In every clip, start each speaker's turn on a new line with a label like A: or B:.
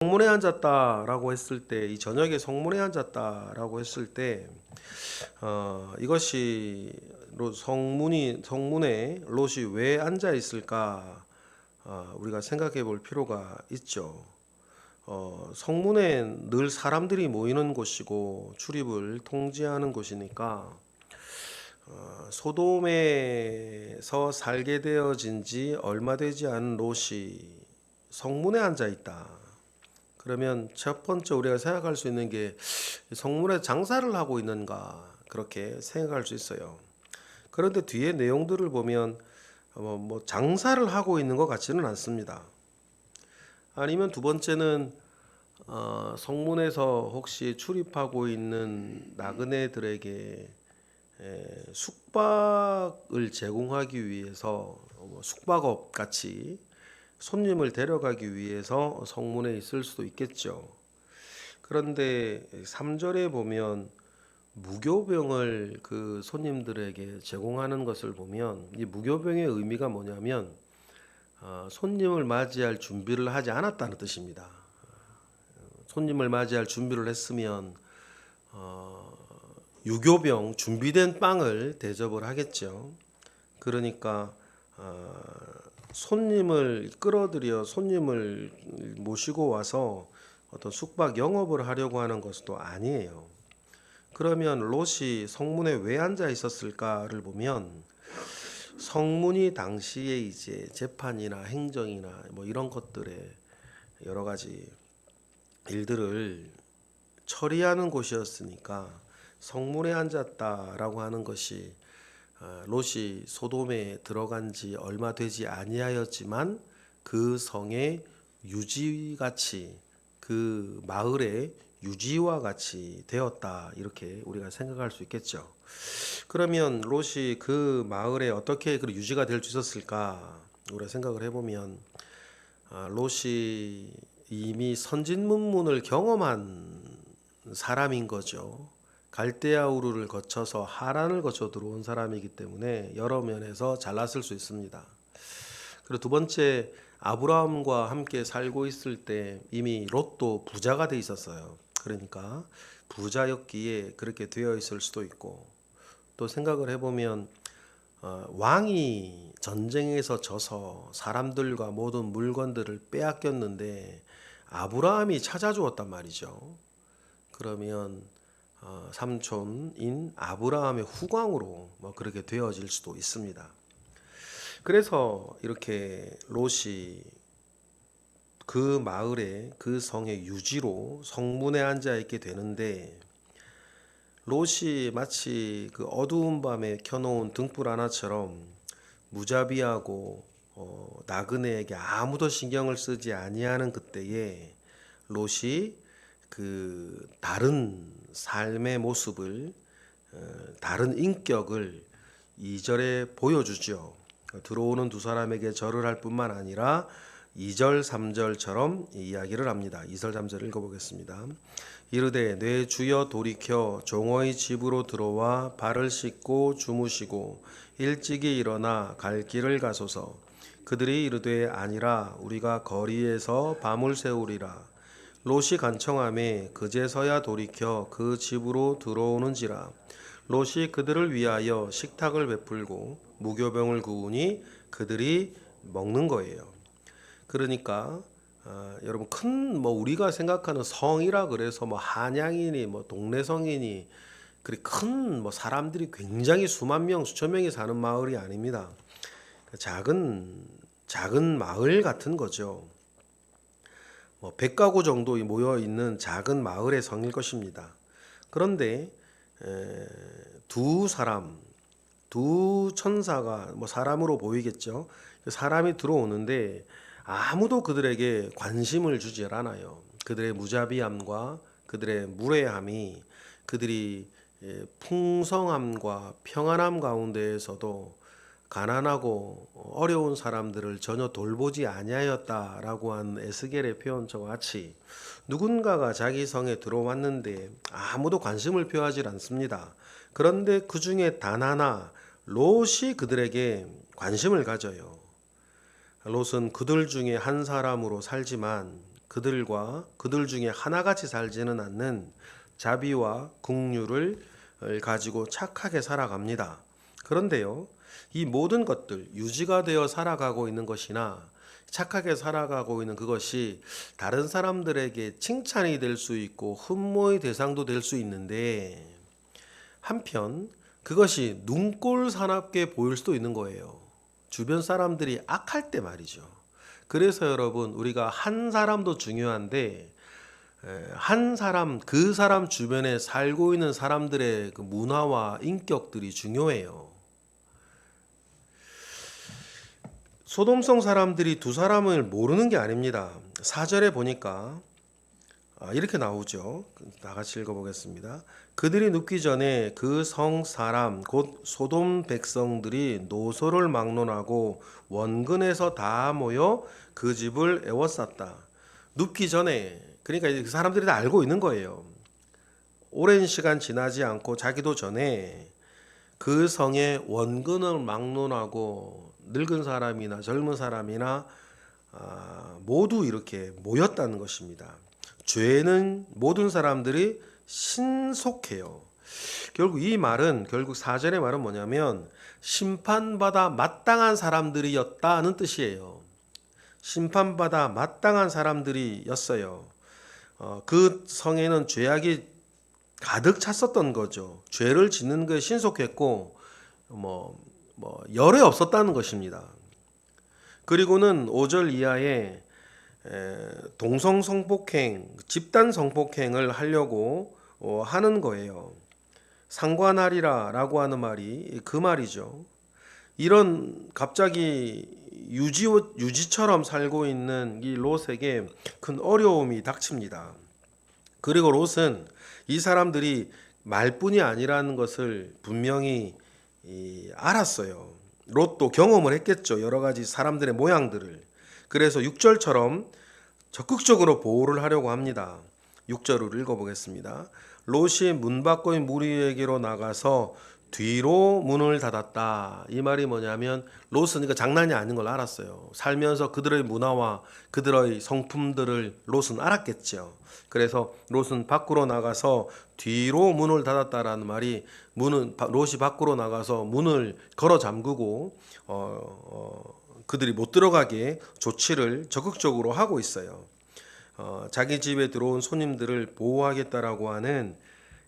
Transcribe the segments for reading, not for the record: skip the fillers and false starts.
A: 성문에 앉았다라고 했을 때, 이 저녁에 성문에 앉았다라고 했을 때, 이것이 성문에 롯이 왜 앉아 있을까? 우리가 생각해 볼 필요가 있죠. 성문에 늘 사람들이 모이는 곳이고 출입을 통제하는 곳이니까 소돔에서 살게 되어진 지 얼마 되지 않은 롯이 성문에 앉아 있다. 그러면 첫 번째 우리가 생각할 수 있는 게 성문에 장사를 하고 있는가 그렇게 생각할 수 있어요. 그런데 뒤에 내용들을 보면 뭐 장사를 하고 있는 것 같지는 않습니다. 아니면 두 번째는 성문에서 혹시 출입하고 있는 나그네들에게 숙박을 제공하기 위해서 숙박업 같이 손님을 데려가기 위해서 성문에 있을 수도 있겠죠. 그런데 3절에 보면 무교병을 그 손님들에게 제공하는 것을 보면 이 무교병의 의미가 뭐냐면 손님을 맞이할 준비를 하지 않았다는 뜻입니다. 손님을 맞이할 준비를 했으면 유교병 준비된 빵을 대접을 하겠죠. 그러니까 손님을 끌어들여 손님을 모시고 와서 어떤 숙박 영업을 하려고 하는 것도 아니에요. 그러면 롯이 성문에 왜 앉아 있었을까를 보면 성문이 당시에 이제 재판이나 행정이나 뭐 이런 것들에 여러 가지 일들을 처리하는 곳이었으니까 성문에 앉았다라고 하는 것이 롯이 소돔에 들어간 지 얼마 되지 아니하였지만 그 성의 유지같이 그 마을의 유지와 같이 되었다 이렇게 우리가 생각할 수 있겠죠. 그러면 롯이 그 마을에 어떻게 그 유지가 될 수 있었을까 우리가 생각을 해보면 롯이 이미 선진문문을 경험한 사람인 거죠. 갈대아우르를 거쳐서 하란을 거쳐 들어온 사람이기 때문에 여러 면에서 잘났을 수 있습니다. 그리고 두 번째 아브라함과 함께 살고 있을 때 이미 롯도 부자가 돼 있었어요. 그러니까 부자였기에 그렇게 되어 있을 수도 있고 또 생각을 해보면 왕이 전쟁에서 져서 사람들과 모든 물건들을 빼앗겼는데 아브라함이 찾아주었단 말이죠. 그러면 삼촌인 아브라함의 후광으로 뭐 그렇게 되어질 수도 있습니다. 그래서 이렇게 롯이 그 마을에 그 성의 유지로 성문에 앉아 있게 되는데 롯이 마치 그 어두운 밤에 켜놓은 등불 하나처럼 무자비하고 나그네에게 아무도 신경을 쓰지 아니하는 그때에 롯이 그 다른 삶의 모습을 다른 인격을 2절에 보여주죠. 들어오는 두 사람에게 절을 할 뿐만 아니라 2절 3절처럼 이야기를 합니다. 2절 3절 읽어보겠습니다. 이르되 내 주여 돌이켜 종어의 집으로 들어와 발을 씻고 주무시고 일찍이 일어나 갈 길을 가소서. 그들이 이르되 아니라 우리가 거리에서 밤을 새우리라. 롯이 간청함에 그제서야 돌이켜 그 집으로 들어오는지라. 롯이 그들을 위하여 식탁을 베풀고 무교병을 구우니 그들이 먹는 거예요. 그러니까 여러분 큰 뭐 우리가 생각하는 성이라 그래서 뭐 한양이니 뭐 동네 성이니 그리 큰 뭐 사람들이 굉장히 수만 명 수천 명이 사는 마을이 아닙니다. 작은 마을 같은 거죠. 뭐 100가구 정도 모여 있는 작은 마을의 성일 것입니다. 그런데 두 사람, 두 천사가 뭐 사람으로 보이겠죠. 사람이 들어오는데 아무도 그들에게 관심을 주지 않아요. 그들의 무자비함과 그들의 무례함이 그들이 풍성함과 평안함 가운데에서도 가난하고 어려운 사람들을 전혀 돌보지 아니하였다라고 한 에스겔의 표현과 같이 누군가가 자기 성에 들어왔는데 아무도 관심을 표하지 않습니다. 그런데 그 중에 단 하나 롯이 그들에게 관심을 가져요. 롯은 그들 중에 한 사람으로 살지만 그들 중에 하나같이 살지는 않는 자비와 긍휼을 가지고 착하게 살아갑니다. 그런데요, 이 모든 것들 유지가 되어 살아가고 있는 것이나 착하게 살아가고 있는 그것이 다른 사람들에게 칭찬이 될 수 있고 흠모의 대상도 될 수 있는데, 한편 그것이 눈꼴 사납게 보일 수도 있는 거예요. 주변 사람들이 악할 때 말이죠. 그래서 여러분, 우리가 한 사람도 중요한데 한 사람, 그 사람 주변에 살고 있는 사람들의 그 문화와 인격들이 중요해요. 소돔성 사람들이 두 사람을 모르는 게 아닙니다. 4절에 보니까 이렇게 나오죠. 다 같이 읽어보겠습니다. 그들이 눕기 전에 그 성 사람 곧 소돔 백성들이 노소를 막론하고 원근에서 다 모여 그 집을 에워쌌다. 눕기 전에, 그러니까 이제 그 사람들이 다 알고 있는 거예요. 오랜 시간 지나지 않고 자기도 전에 그 성의 원근을 막론하고 늙은 사람이나 젊은 사람이나 모두 이렇게 모였다는 것입니다. 죄는 모든 사람들이 신속해요. 결국 이 말은, 결국 4절의 말은 뭐냐면 심판받아 마땅한 사람들이었다는 뜻이에요. 심판받아 마땅한 사람들이었어요. 그 성에는 죄악이 가득 찼었던 거죠. 죄를 짓는 것에 신속했고 열에 없었다는 것입니다. 그리고는 5절 이하에 동성 성폭행, 집단 성폭행을 하려고 하는 거예요. 상관하리라라고 하는 말이 그 말이죠. 이런 갑자기 유지처럼 살고 있는 이 롯에게 큰 어려움이 닥칩니다. 그리고 롯은 이 사람들이 말뿐이 아니라는 것을 분명히 알았어요. 롯도 경험을 했겠죠. 여러 가지 사람들의 모양들을. 그래서 6절처럼 적극적으로 보호를 하려고 합니다. 6절을 읽어보겠습니다. 롯이 문 밖의 무리에게로 나가서 뒤로 문을 닫았다. 이 말이 뭐냐면 롯은 이거 장난이 아닌 걸 알았어요. 살면서 그들의 문화와 그들의 성품들을 롯은 알았겠죠. 그래서 롯은 밖으로 나가서 뒤로 문을 닫았다라는 말이 롯이 밖으로 나가서 문을 걸어 잠그고 그들이 못 들어가게 조치를 적극적으로 하고 있어요. 자기 집에 들어온 손님들을 보호하겠다라고 하는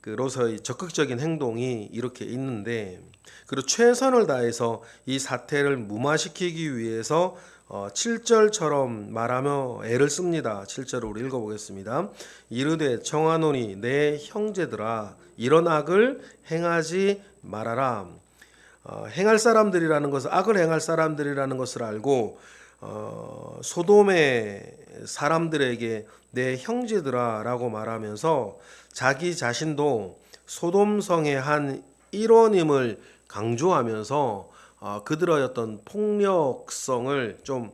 A: 그 롯의 적극적인 행동이 이렇게 있는데, 그리고 최선을 다해서 이 사태를 무마시키기 위해서 7절처럼 말하며 애를 씁니다. 7절을 우리 읽어보겠습니다. 이르되 청하노니 내 형제들아 이런 악을 행하지 말아라. 행할 사람들이라는 것을, 악을 행할 사람들이라는 것을 알고 소돔의 사람들에게 내 형제들아 라고 말하면서 자기 자신도 소돔성의 한 일원임을 강조하면서 그들의 어떤 폭력성을 좀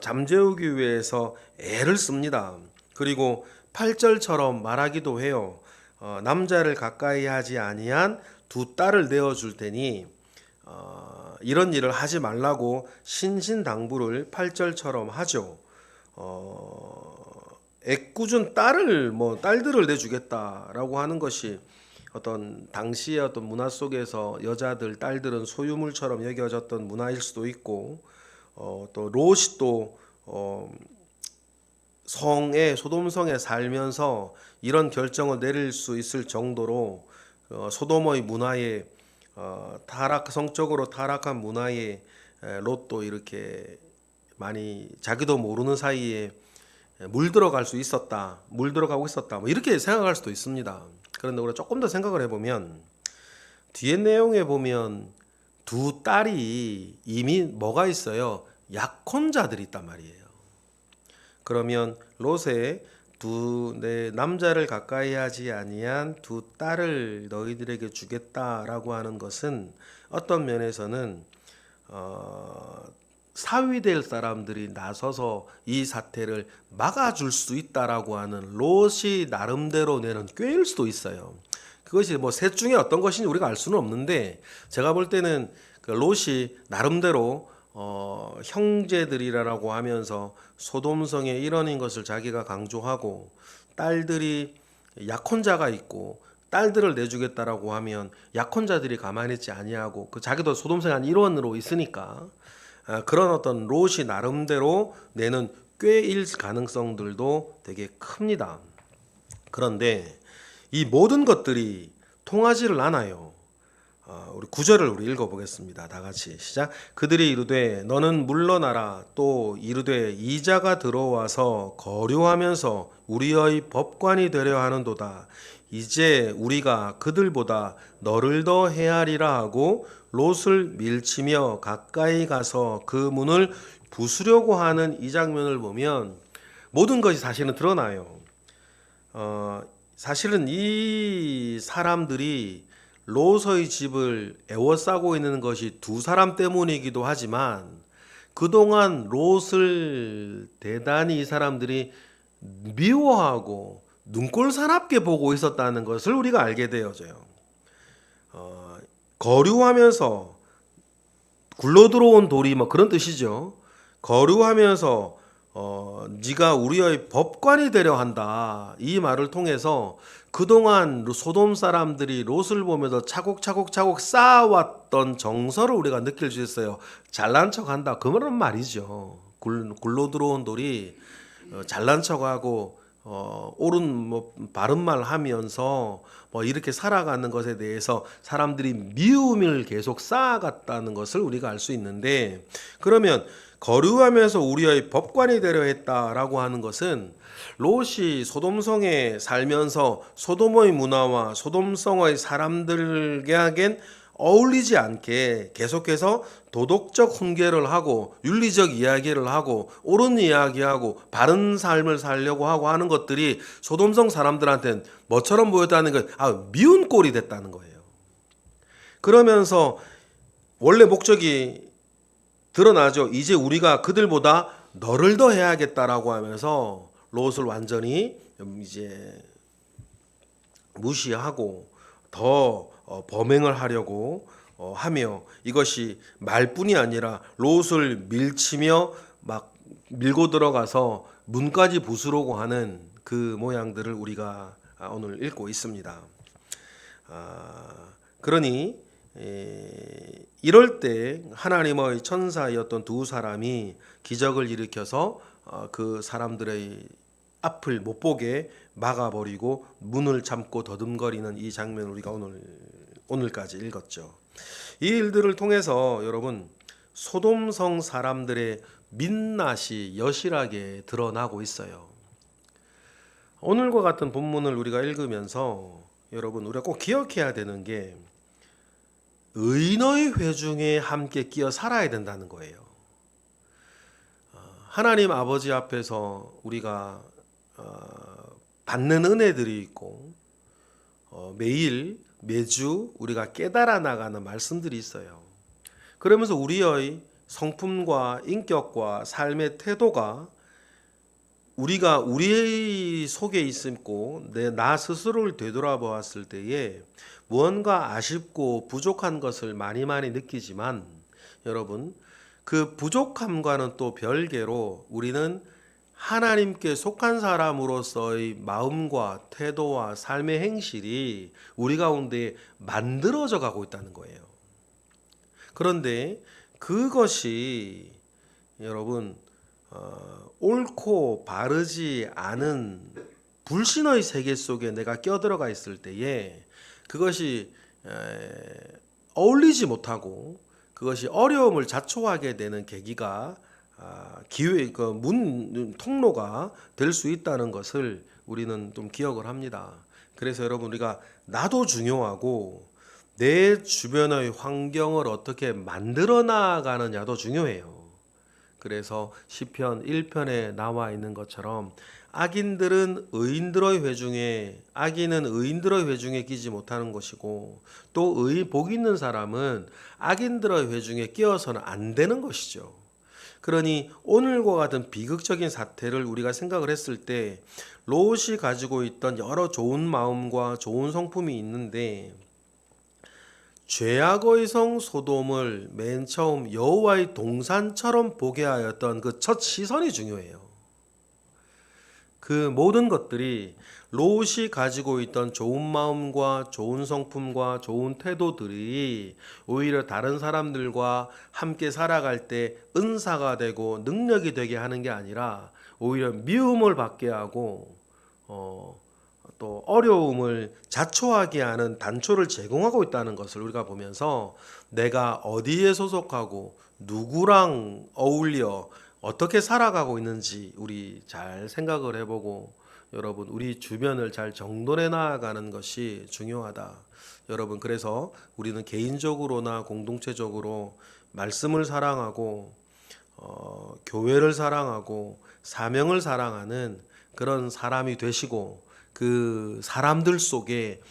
A: 잠재우기 위해서 애를 씁니다. 그리고 8절처럼 말하기도 해요. 남자를 가까이 하지 아니한 두 딸을 내어줄 테니 이런 일을 하지 말라고 신신당부를 8절처럼 하죠. 애꿎은 딸들을 내주겠다라고 하는 것이 어떤 당시의 어떤 문화 속에서 여자들, 딸들은 소유물처럼 여겨졌던 문화일 수도 있고, 또 롯이 또 소돔성에 살면서 이런 결정을 내릴 수 있을 정도로 소돔의 문화에 성적으로 타락한 문화에 롯도 이렇게 많이 자기도 모르는 사이에 물들어가고 있었다, 뭐 이렇게 생각할 수도 있습니다. 그런데 우리가 조금 더 생각을 해보면 뒤에 내용에 보면 두 딸이 이미 뭐가 있어요? 약혼자들이 있단 말이에요. 그러면 롯의 내 남자를 가까이 하지 아니한 두 딸을 너희들에게 주겠다라고 하는 것은 어떤 면에서는 사위될 사람들이 나서서 이 사태를 막아줄 수 있다라고 하는 롯이 나름대로 내는 꾀일 수도 있어요. 그것이 뭐 셋 중에 어떤 것인지 우리가 알 수는 없는데, 제가 볼 때는 그 롯이 나름대로 형제들이라고 하면서 소돔성의 일원인 것을 자기가 강조하고, 딸들이 약혼자가 있고 딸들을 내주겠다라고 하면 약혼자들이 가만히 있지 아니하고, 그 자기도 소돔성 한 일원으로 있으니까 그런 어떤 롯이 나름대로 내는 꾀일 가능성들도 되게 큽니다. 그런데 이 모든 것들이 통하지를 않아요. 우리 구절을 우리 읽어보겠습니다. 다 같이 시작. 그들이 이르되 너는 물러나라. 또 이르되 이자가 들어와서 거류하면서 우리의 법관이 되려 하는도다. 이제 우리가 그들보다 너를 더 헤아리라 하고 롯을 밀치며 가까이 가서 그 문을 부수려고 하는 이 장면을 보면 모든 것이 사실은 드러나요. 사실은 이 사람들이 롯의 집을 애워싸고 있는 것이 두 사람 때문이기도 하지만, 그동안 롯을 대단히 이 사람들이 미워하고 눈꼴 사납게 보고 있었다는 것을 우리가 알게 되어져요. 거류하면서, 굴러 들어온 돌이 뭐 그런 뜻이죠. 거류하면서 네가 우리의 법관이 되려 한다. 이 말을 통해서 그동안 소돔 사람들이 롯을 보면서 차곡차곡 쌓아왔던 정서를 우리가 느낄 수 있어요. 잘난 척한다. 그런 말이죠. 굴러 들어온 돌이 잘난 척하고 옳은 뭐 바른 말 하면서 뭐 이렇게 살아가는 것에 대해서 사람들이 미움을 계속 쌓아갔다는 것을 우리가 알 수 있는데, 그러면 거류하면서 우리의 법관이 되려 했다라고 하는 것은 롯이 소돔성에 살면서 소돔의 문화와 소돔성의 사람들에겐 어울리지 않게 계속해서 도덕적 훈계를 하고 윤리적 이야기를 하고 옳은 이야기하고 바른 삶을 살려고 하고 하는 것들이 소돔성 사람들한테는 뭐처럼 보였다는 건 미운 꼴이 됐다는 거예요. 그러면서 원래 목적이 드러나죠. 이제 우리가 그들보다 너를 더 해야겠다라고 하면서 롯을 완전히 이제 무시하고 더 범행을 하려고 하며, 이것이 말뿐이 아니라 롯을 밀치며 막 밀고 들어가서 문까지 부수려고 하는 그 모양들을 우리가 오늘 읽고 있습니다. 그러니 이럴 때 하나님의 천사였던 두 사람이 기적을 일으켜서 그 사람들의 앞을 못 보게 막아버리고 문을 잠고 더듬거리는 이 장면을 우리가 오늘까지 읽었죠. 이 일들을 통해서 여러분, 소돔성 사람들의 민낯이 여실하게 드러나고 있어요. 오늘과 같은 본문을 우리가 읽으면서 여러분, 우리가 꼭 기억해야 되는 게 의인의 회중에 함께 끼어 살아야 된다는 거예요. 하나님 아버지 앞에서 우리가 받는 은혜들이 있고 매주 우리가 깨달아 나가는 말씀들이 있어요. 그러면서 우리의 성품과 인격과 삶의 태도가 우리가 우리 속에 있고 나 스스로를 되돌아보았을 때에 무언가 아쉽고 부족한 것을 많이 느끼지만, 여러분, 그 부족함과는 또 별개로 우리는 하나님께 속한 사람으로서의 마음과 태도와 삶의 행실이 우리 가운데 만들어져 가고 있다는 거예요. 그런데 그것이 여러분 옳고 바르지 않은 불신의 세계 속에 내가 껴들어가 있을 때에 그것이 어울리지 못하고 그것이 어려움을 자초하게 되는 계기가 기회, 통로가 될 수 있다는 것을 우리는 좀 기억을 합니다. 그래서 여러분, 우리가 나도 중요하고 내 주변의 환경을 어떻게 만들어 나가느냐도 중요해요. 그래서 시편 1편에 나와 있는 것처럼 악인은 의인들의 회중에 끼지 못하는 것이고, 또 복 있는 사람은 악인들의 회중에 끼어서는 안 되는 것이죠. 그러니 오늘과 같은 비극적인 사태를 우리가 생각을 했을 때 롯이 가지고 있던 여러 좋은 마음과 좋은 성품이 있는데 죄악의 성 소돔을 맨 처음 여호와의 동산처럼 보게 하였던 그 첫 시선이 중요해요. 그 모든 것들이 롯이 가지고 있던 좋은 마음과 좋은 성품과 좋은 태도들이 오히려 다른 사람들과 함께 살아갈 때 은사가 되고 능력이 되게 하는 게 아니라 오히려 미움을 받게 하고 또 어려움을 자초하게 하는 단초를 제공하고 있다는 것을 우리가 보면서 내가 어디에 소속하고 누구랑 어울려 어떻게 살아가고 있는지 우리 잘 생각을 해보고 여러분 우리 주변을 잘 정돈해 나가는 것이 중요하다. 여러분 그래서 우리는 개인적으로나 공동체적으로 말씀을 사랑하고 교회를 사랑하고 사명을 사랑하는 그런 사람이 되시고 그 사람들 속에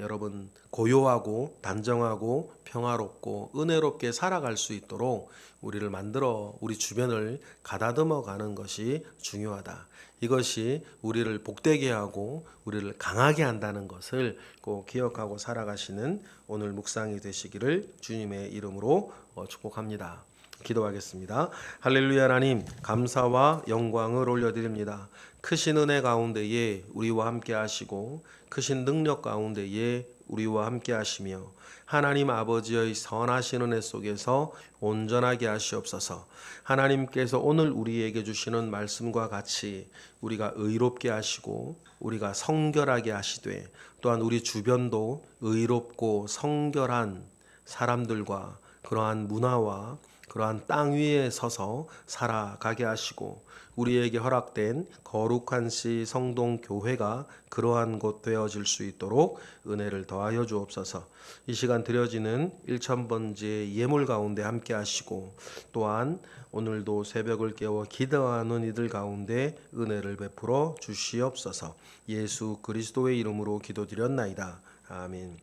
A: 여러분 고요하고 단정하고 평화롭고 은혜롭게 살아갈 수 있도록 우리를 만들어 우리 주변을 가다듬어 가는 것이 중요하다. 이것이 우리를 복되게 하고 우리를 강하게 한다는 것을 꼭 기억하고 살아가시는 오늘 묵상이 되시기를 주님의 이름으로 축복합니다. 기도하겠습니다. 할렐루야. 하나님 감사와 영광을 올려드립니다. 크신 은혜 가운데에 우리와 함께 하시고 크신 능력 가운데에 우리와 함께 하시며 하나님 아버지의 선하신 은혜 속에서 온전하게 하시옵소서. 하나님께서 오늘 우리에게 주시는 말씀과 같이 우리가 의롭게 하시고 우리가 성결하게 하시되 또한 우리 주변도 의롭고 성결한 사람들과 그러한 문화와 그러한 땅 위에 서서 살아가게 하시고 우리에게 허락된 거룩한 시 성동 교회가 그러한 곳 되어질 수 있도록 은혜를 더하여 주옵소서. 이 시간 드려지는 1000번째 예물 가운데 함께 하시고 또한 오늘도 새벽을 깨워 기도하는 이들 가운데 은혜를 베풀어 주시옵소서. 예수 그리스도의 이름으로 기도드렸나이다. 아멘.